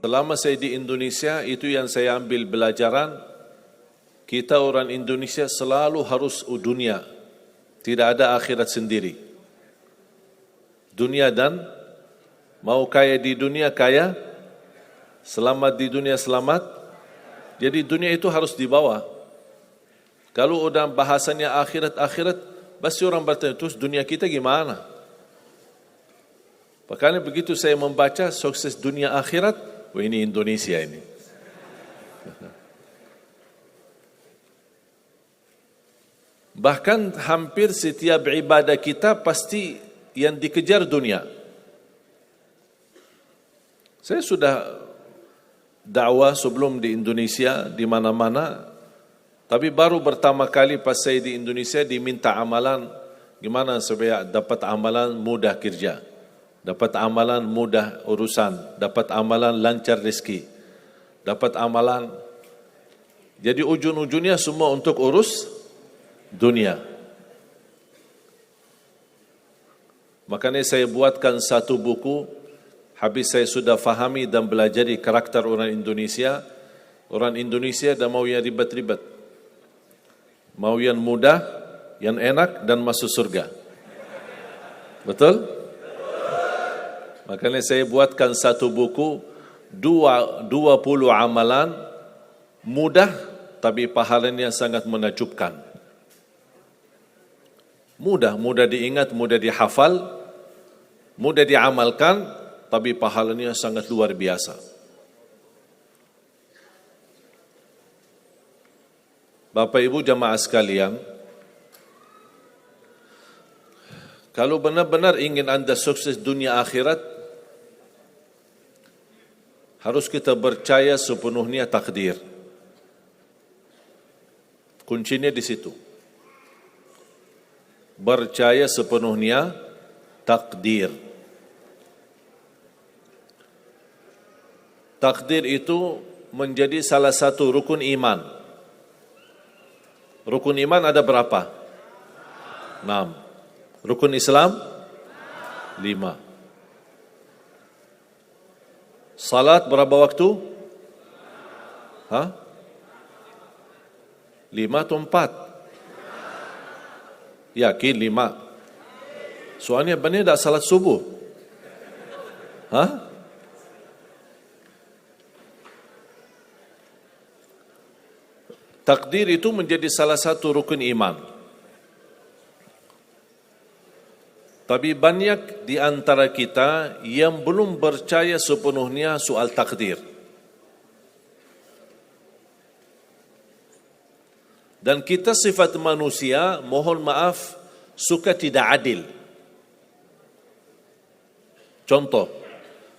Selama saya di Indonesia, itu yang saya ambil belajaran, kita orang Indonesia selalu harus dunia. Tidak ada akhirat sendiri. Dunia dan mau kaya di dunia kaya, selamat di dunia selamat. Jadi dunia itu harus dibawa. Kalau udah bahasanya akhirat, pasti orang bertanya, terus dunia kita gimana? Makanya begitu saya membaca sukses dunia akhirat, wah ini Indonesia ini. Bahkan hampir setiap ibadah kita pasti yang dikejar dunia. Saya sudah dakwah sebelum di Indonesia, di mana-mana, tapi baru pertama kali pas saya di Indonesia diminta amalan, gimana supaya dapat amalan mudah kerja, dapat amalan mudah urusan, dapat amalan lancar rezeki, dapat amalan. Jadi ujung-ujungnya semua untuk urus dunia. Makanya saya buatkan satu buku, habis saya sudah fahami dan belajari karakter orang Indonesia. Orang Indonesia dah mau yang ribet-ribet, mau yang mudah, yang enak dan masuk surga. Betul? Makanya saya buatkan satu buku, 20 amalan mudah tapi pahalanya sangat menakjubkan. Mudah diingat, mudah dihafal, mudah diamalkan, tapi pahalanya sangat luar biasa. Bapak Ibu jamaah sekalian, kalau benar-benar ingin Anda sukses dunia akhirat, harus kita percaya sepenuhnya takdir. Kuncinya di situ. Percaya sepenuhnya takdir. Takdir itu menjadi salah satu rukun iman. Rukun iman ada berapa? 6. Rukun Islam? 5. Salat berapa waktu? 5 atau 4? Yakin 5? Soalnya benar tak salat subuh? Takdir itu menjadi salah satu rukun iman. Tapi banyak di antara kita yang belum percaya sepenuhnya soal takdir. Dan kita sifat manusia, mohon maaf, suka tidak adil. Contoh,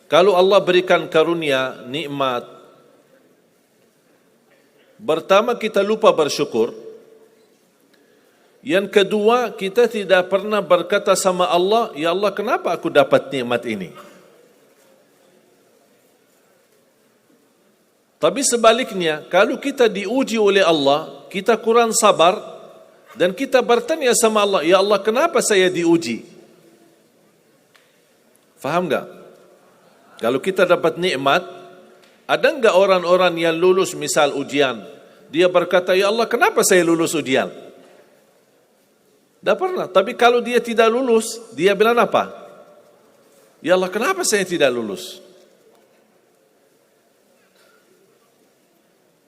kalau Allah berikan karunia, nikmat, pertama kita lupa bersyukur. Yang kedua, kita tidak pernah berkata sama Allah, ya Allah kenapa aku dapat nikmat ini? Tapi sebaliknya, kalau kita diuji oleh Allah, kita kurang sabar, dan kita bertanya sama Allah, ya Allah kenapa saya diuji? Faham tak? Kalau kita dapat nikmat, ada enggak orang-orang yang lulus misal ujian, dia berkata, ya Allah kenapa saya lulus ujian? Tak pernah. Tapi kalau dia tidak lulus, dia bilang apa? Ya Allah kenapa saya tidak lulus?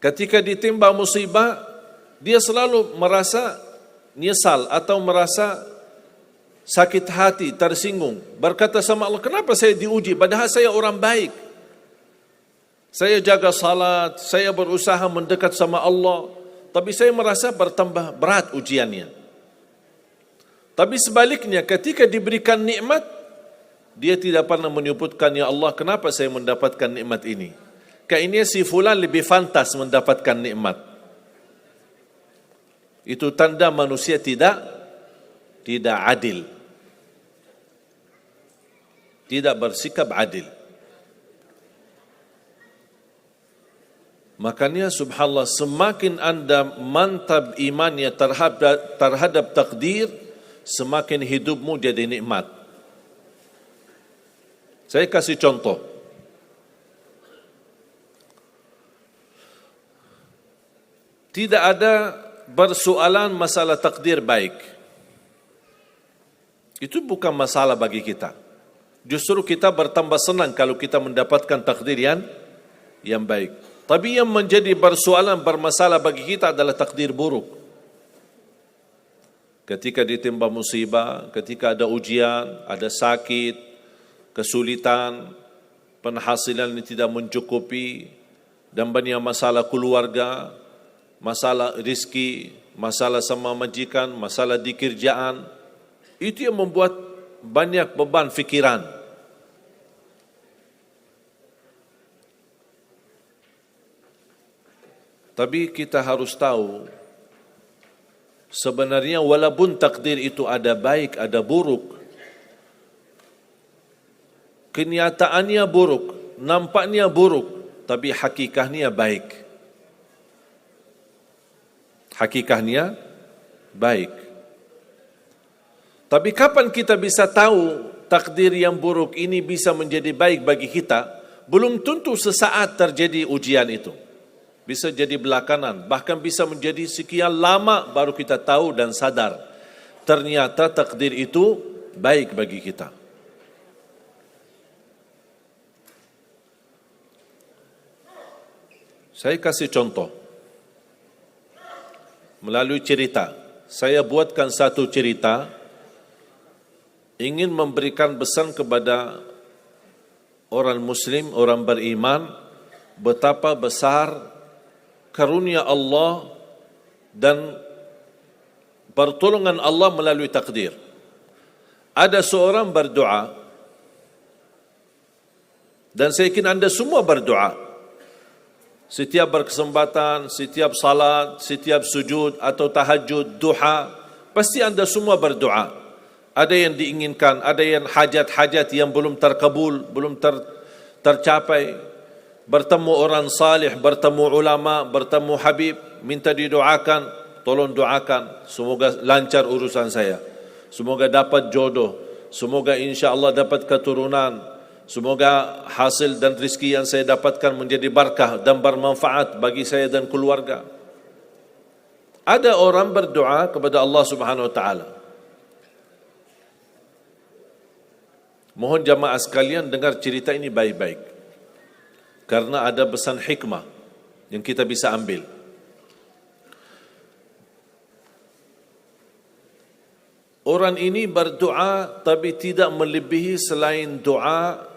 Ketika ditimpa musibah, dia selalu merasa nyesal atau merasa sakit hati, tersinggung. Berkata sama Allah, kenapa saya diuji? Padahal saya orang baik. Saya jaga salat, saya berusaha mendekat sama Allah. Tapi saya merasa bertambah berat ujiannya. Tapi sebaliknya, ketika diberikan nikmat, dia tidak pernah menyebutkan, ya Allah kenapa saya mendapatkan nikmat ini? Kayaknya si fulan lebih fantas mendapatkan nikmat. Itu tanda manusia tidak adil. Tidak bersikap adil. Makanya subhanallah, semakin anda mantap imannya terhadap takdir, semakin hidupmu jadi nikmat. Saya kasih contoh. tidak ada persoalan masalah takdir baik. Itu bukan masalah bagi kita. Justru kita bertambah senang kalau kita mendapatkan takdir yang baik. Tapi yang menjadi persoalan bermasalah bagi kita adalah takdir buruk. Ketika ditimpa musibah, ketika ada ujian, ada sakit, kesulitan, penghasilan yang tidak mencukupi, dan banyak masalah keluarga, masalah rezeki, masalah sama majikan, masalah di kerjaan, itu yang membuat banyak beban fikiran. Tapi kita harus tahu, sebenarnya walaupun takdir itu ada baik, ada buruk, kenyataannya buruk, nampaknya buruk, tapi hakikahnya baik. Hakikahnya baik. Tapi kapan kita bisa tahu takdir yang buruk ini bisa menjadi baik bagi kita? Belum tentu sesaat terjadi ujian itu. Bisa jadi belakangan, bahkan bisa menjadi sekian lama baru kita tahu dan sadar. Ternyata takdir itu baik bagi kita. Saya kasih contoh. Melalui cerita. Saya buatkan satu cerita, ingin memberikan pesan kepada orang Muslim, orang beriman, betapa besar karunia Allah dan pertolongan Allah melalui takdir. Ada seorang berdoa, dan saya yakin anda semua berdoa. Setiap berkesempatan, setiap salat, setiap sujud atau tahajud, duha, pasti anda semua berdoa. Ada yang diinginkan, ada yang hajat-hajat yang belum terkabul, belum tercapai. Bertemu orang salih, bertemu ulama, bertemu habib, minta didoakan, tolong doakan, semoga lancar urusan saya, semoga dapat jodoh, semoga insya Allah dapat keturunan, semoga hasil dan rezeki yang saya dapatkan menjadi berkah dan bermanfaat bagi saya dan keluarga. Ada orang berdoa kepada Allah Subhanahu Wa Taala. Mohon jamaah sekalian dengar cerita ini baik-baik, karena ada pesan hikmah yang kita bisa ambil. Orang ini berdoa tapi tidak melebihi selain doa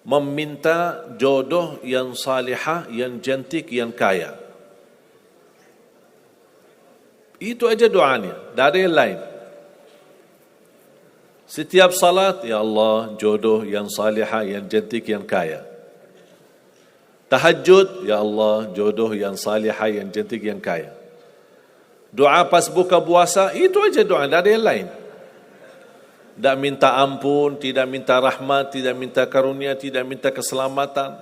meminta jodoh yang salihah, yang cantik, yang kaya. Itu aja doanya, tidak ada yang lain. Setiap salat, ya Allah, jodoh yang salihah, yang cantik, yang kaya. Tahajud, ya Allah, jodoh yang salihah, yang cantik, yang kaya. Doa pas buka puasa, itu aja doa, tidak ada yang lain. Tidak minta ampun, tidak minta rahmat, tidak minta karunia, tidak minta keselamatan.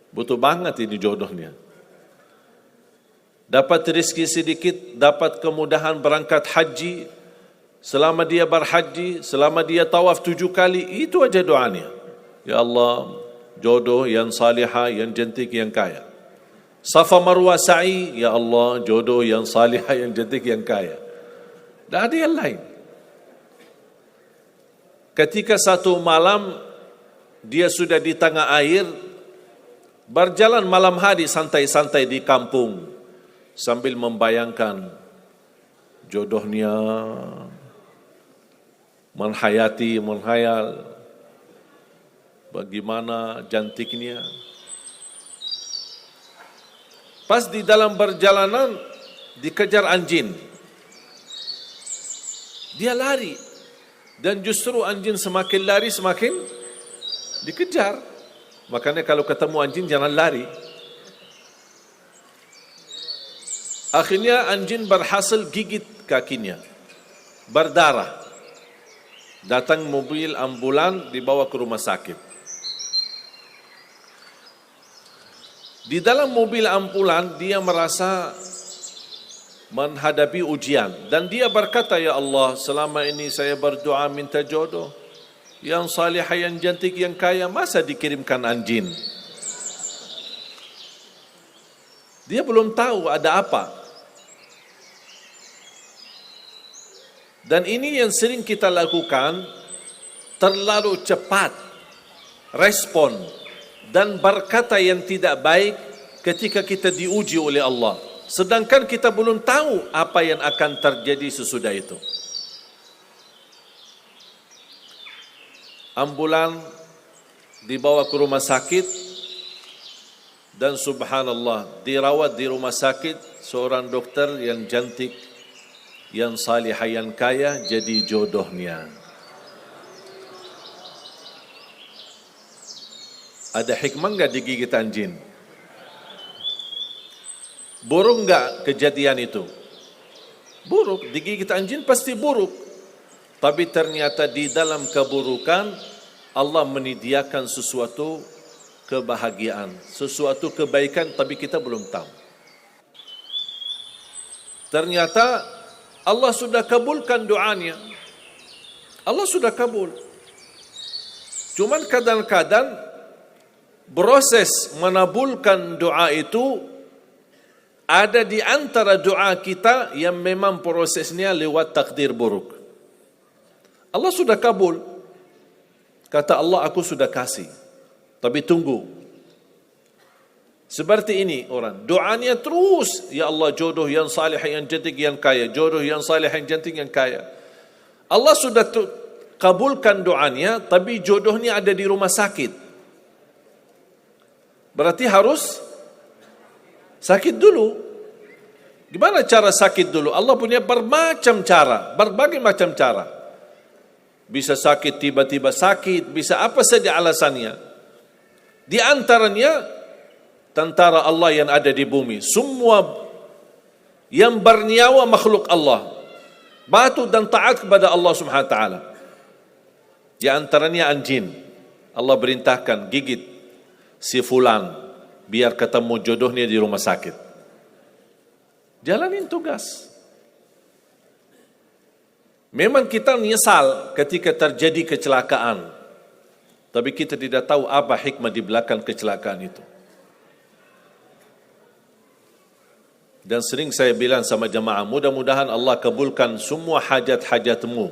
Butuh banget ini jodohnya. Dapat rezeki sedikit, dapat kemudahan berangkat haji. Selama dia berhaji, selama dia tawaf 7 kali, itu aja doanya. Ya Allah, jodoh yang salihah, yang cantik, yang kaya. Safa Marwah sa'i, ya Allah, jodoh yang salihah, yang cantik, yang kaya. Tak ada yang lain. Ketika satu malam dia sudah di tengah air, berjalan malam hari santai-santai di kampung sambil membayangkan jodohnya, menghayal bagaimana cantiknya. Pas di dalam perjalanan dikejar anjing. Dia lari, dan justru anjing semakin lari semakin dikejar. Makanya kalau ketemu anjing jangan lari. Akhirnya anjing berhasil gigit kakinya, berdarah. Datang mobil ambulan, dibawa ke rumah sakit. Di dalam mobil ambulan dia merasa menghadapi ujian, dan dia berkata, ya Allah, selama ini saya berdoa minta jodoh yang salihah, yang cantik, yang kaya, masa dikirimkan anjing? Dia belum tahu ada apa. Dan ini yang sering kita lakukan, terlalu cepat respon dan berkata yang tidak baik ketika kita diuji oleh Allah. Sedangkan kita belum tahu apa yang akan terjadi sesudah itu. Ambulan dibawa ke rumah sakit dan subhanallah dirawat di rumah sakit seorang dokter yang cantik, yang salihah, yang kaya, jadi jodohnya. Ada hikmah enggak digigit anjing? Buruk enggak kejadian itu? Buruk, digigit anjing pasti buruk. Tapi ternyata di dalam keburukan Allah menyediakan sesuatu kebahagiaan, sesuatu kebaikan, tapi kita belum tahu. Ternyata Allah sudah kabulkan doanya. Allah sudah kabul. Cuman kadang-kadang proses menabulkan doa itu ada di antara doa kita yang memang prosesnya lewat takdir buruk. Allah sudah kabul. Kata Allah, aku sudah kasih. Tapi tunggu. Seperti ini orang. Doanya terus. Ya Allah, jodoh yang salih, yang cantik, yang kaya. Jodoh yang salih, yang cantik, yang kaya. Allah sudah kabulkan doanya, tapi jodohnya ada di rumah sakit. Berarti harus sakit dulu. Gimana cara sakit dulu? Allah punya bermacam cara. Berbagai macam cara. Bisa sakit, tiba-tiba sakit, bisa apa saja alasannya. Di antaranya, tentara Allah yang ada di bumi. Semua yang bernyawa makhluk Allah. Patuh dan taat kepada Allah Subhanahu Wa Taala. Di antaranya anjing. Allah perintahkan, gigit si fulan, biar ketemu jodohnya di rumah sakit. Jalanin tugas. Memang kita menyesal ketika terjadi kecelakaan, tapi kita tidak tahu apa hikmah di belakang kecelakaan itu. Dan sering saya bilang sama jemaah, mudah-mudahan Allah kabulkan semua hajat-hajatmu.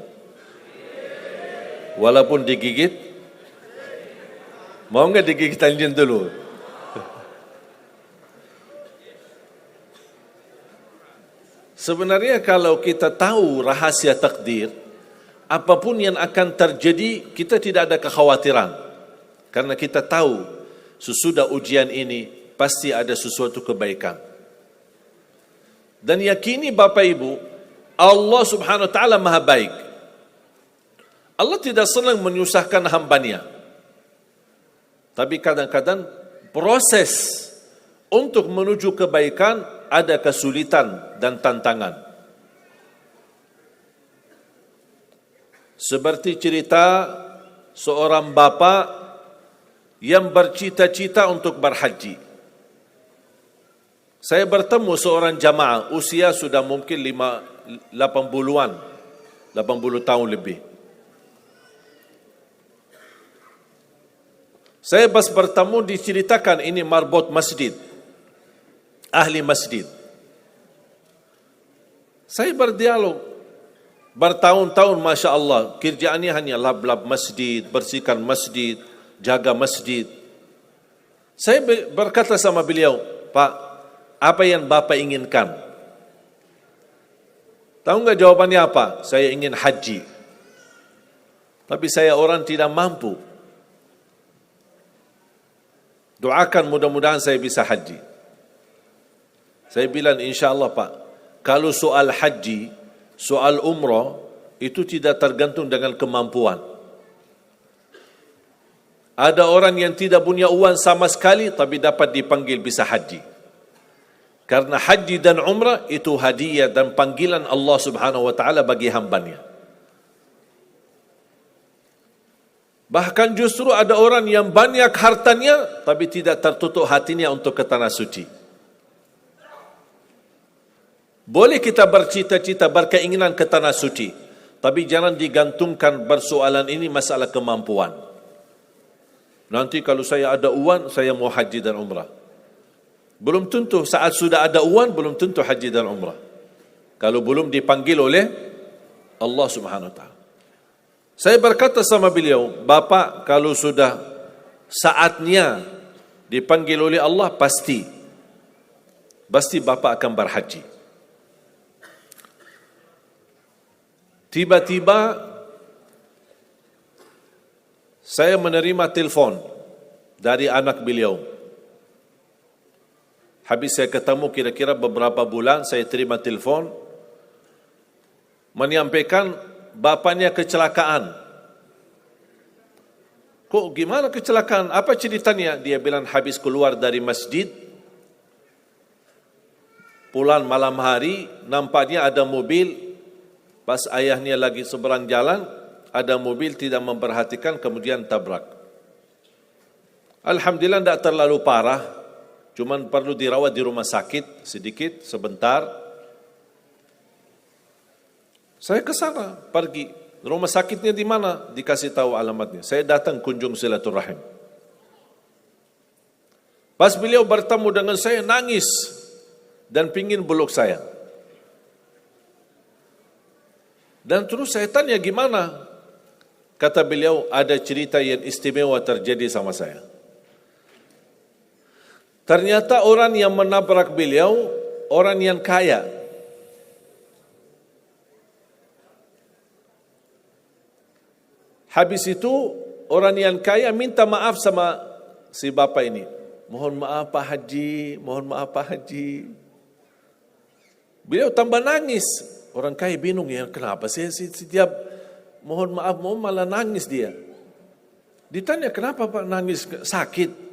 Walaupun digigit, mau enggak digigit anjing dulu? Sebenarnya kalau kita tahu rahasia takdir, apapun yang akan terjadi, kita tidak ada kekhawatiran. Karena kita tahu sesudah ujian ini pasti ada sesuatu kebaikan. Dan yakini Bapak Ibu, Allah Subhanahu Wa Taala Maha Baik. Allah tidak senang menyusahkan hambanya. Tapi kadang-kadang proses untuk menuju kebaikan ada kesulitan dan tantangan. Seperti cerita seorang bapa yang bercita-cita untuk berhaji. Saya bertemu seorang jamaah, usia sudah mungkin 80-an, 80 tahun lebih. Saya pas bertemu diceritakan ini marbot masjid, ahli masjid. Saya berdialog bertahun-tahun, Masya Allah, kerjaannya hanya lap-lap masjid, bersihkan masjid, jaga masjid. Saya berkata sama beliau, Pak, apa yang Bapak inginkan? Tahu enggak jawabannya apa? Saya ingin haji. Tapi saya orang tidak mampu. Doakan mudah-mudahan saya bisa haji. Saya bilang insya Allah Pak, kalau soal haji, soal umrah, itu tidak tergantung dengan kemampuan. Ada orang yang tidak punya uang sama sekali, tapi dapat dipanggil bisa haji. Karena haji dan umrah itu hadiah dan panggilan Allah Subhanahu Wa Taala bagi hambanya. Bahkan justru ada orang yang banyak hartanya, tapi tidak tertutup hatinya untuk ke tanah suci. Boleh kita bercita-cita, berkeinginan ke tanah suci, tapi jangan digantungkan persoalan ini masalah kemampuan. Nanti kalau saya ada uang, saya mau haji dan umrah. Belum tentu saat sudah ada uang, belum tentu haji dan umrah. Kalau belum dipanggil oleh Allah Subhanahu wa taala. Saya berkata sama beliau, Bapak kalau sudah saatnya dipanggil oleh Allah, pasti Bapak akan berhaji. Tiba-tiba saya menerima telefon dari anak beliau. Habis saya ketemu kira-kira beberapa bulan, saya terima telefon menyampaikan bapaknya kecelakaan. Kok gimana kecelakaan? Apa ceritanya? Dia bilang habis keluar dari masjid, pulang malam hari, nampaknya ada mobil, pas ayahnya lagi seberang jalan, ada mobil tidak memperhatikan, kemudian tabrak. Alhamdulillah tidak terlalu parah, cuman perlu dirawat di rumah sakit sedikit, sebentar. Saya ke sana, pergi. Rumah sakitnya di mana? Dikasih tahu alamatnya. Saya datang kunjung silaturahim. Pas beliau bertemu dengan saya, nangis dan pingin peluk saya. Dan terus saya tanya gimana? Kata beliau, ada cerita yang istimewa terjadi sama saya. Ternyata orang yang menabrak beliau, orang yang kaya. Habis itu orang yang kaya minta maaf sama si bapak ini. Mohon maaf Pak Haji, mohon maaf Pak Haji. Beliau tambah nangis. Orang kaya bingung, ya kenapa saya setiap mohon maaf malah nangis dia. Ditanya kenapa Pak nangis, sakit?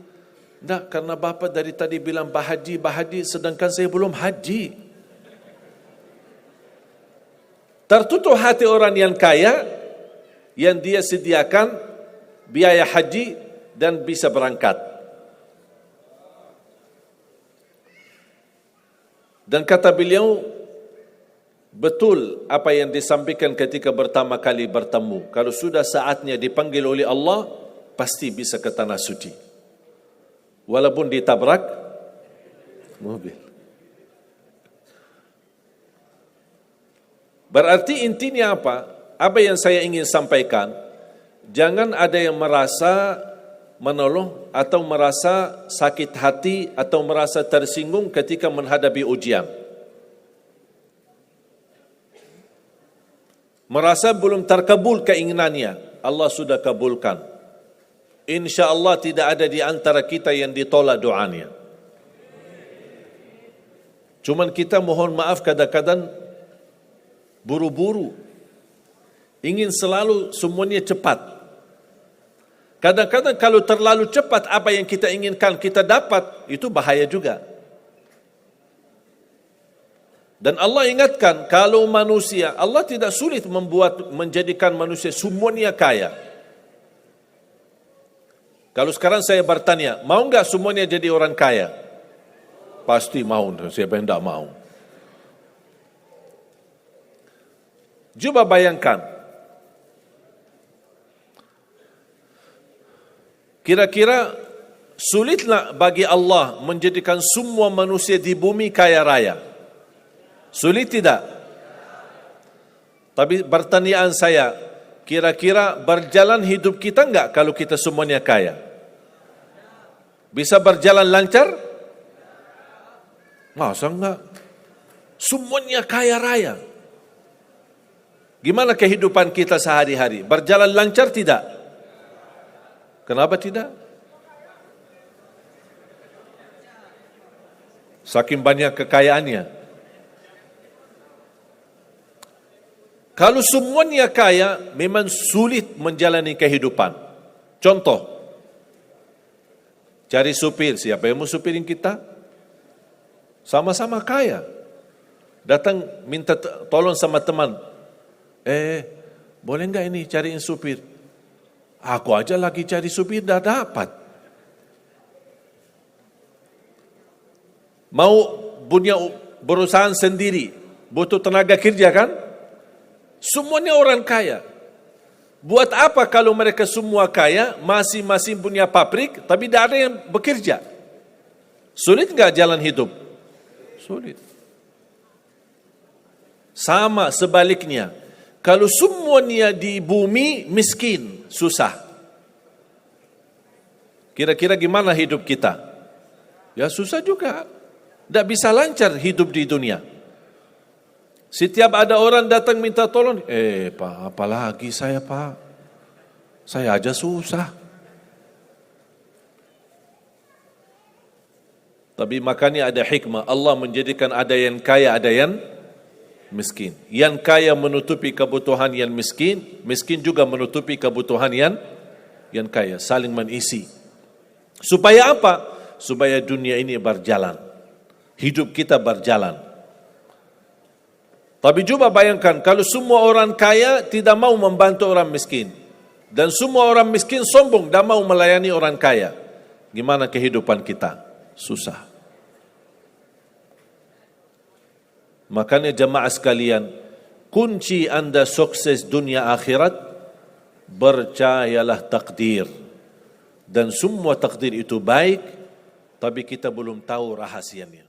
Tidak, karena bapak dari tadi bilang Pak Haji, sedangkan saya belum haji. Tertutup hati orang yang kaya, yang dia sediakan biaya haji dan bisa berangkat. Dan kata beliau, betul apa yang disampaikan ketika pertama kali bertemu. Kalau sudah saatnya dipanggil oleh Allah, pasti bisa ke tanah suci. Walaupun ditabrak mobil. Berarti intinya apa? Apa yang saya ingin sampaikan, jangan ada yang merasa menolong atau merasa sakit hati atau merasa tersinggung ketika menghadapi ujian. Merasa belum terkabul keinginannya, Allah sudah kabulkan. InsyaAllah tidak ada di antara kita yang ditolak doanya. Cuman kita mohon maaf kadang-kadang buru-buru. Ingin selalu semuanya cepat. Kadang-kadang kalau terlalu cepat apa yang kita inginkan kita dapat, itu bahaya juga. Dan Allah ingatkan, kalau manusia, Allah tidak sulit menjadikan manusia semuanya kaya. Kalau sekarang saya bertanya, mau enggak semuanya jadi orang kaya? Pasti mau, siapa yang tidak mau. Coba bayangkan, kira-kira sulitlah bagi Allah menjadikan semua manusia di bumi kaya raya? Sulit tidak? Tapi pertanyaan saya, kira-kira berjalan hidup kita enggak kalau kita semuanya kaya? Bisa berjalan lancar? Masa enggak? Semuanya kaya raya. Gimana kehidupan kita sehari-hari? Berjalan lancar tidak? Kenapa tidak? Saking banyak kekayaannya. Kalau semuanya kaya, memang sulit menjalani kehidupan. Contoh, cari supir. Siapa yang mau supirin kita? Sama-sama kaya. Datang minta tolong sama teman. Boleh enggak ini cariin supir? Aku aja lagi cari supir, dah dapat. Mau punya perusahaan sendiri, butuh tenaga kerja kan? Semuanya orang kaya. Buat apa kalau mereka semua kaya, masing-masing punya pabrik, tapi tidak ada yang bekerja? Sulit nggak jalan hidup? Sulit. Sama sebaliknya, kalau semuanya di bumi miskin, susah. Kira-kira gimana hidup kita? Ya susah juga. Tidak bisa lancar hidup di dunia. Setiap ada orang datang minta tolong, Pak, apalagi saya Pak? Saya aja susah. Tapi makanya ada hikmah. Allah menjadikan ada yang kaya, ada yang miskin. Yang kaya menutupi kebutuhan yang miskin, miskin juga menutupi kebutuhan yang kaya, saling mengisi. Supaya apa? Supaya dunia ini berjalan. Hidup kita berjalan. Tapi coba bayangkan kalau semua orang kaya tidak mau membantu orang miskin, dan semua orang miskin sombong dan mau melayani orang kaya. Gimana kehidupan kita? Susah. Makanya jemaah sekalian, kunci Anda sukses dunia akhirat, percayalah takdir. Dan semua takdir itu baik, tapi kita belum tahu rahasianya.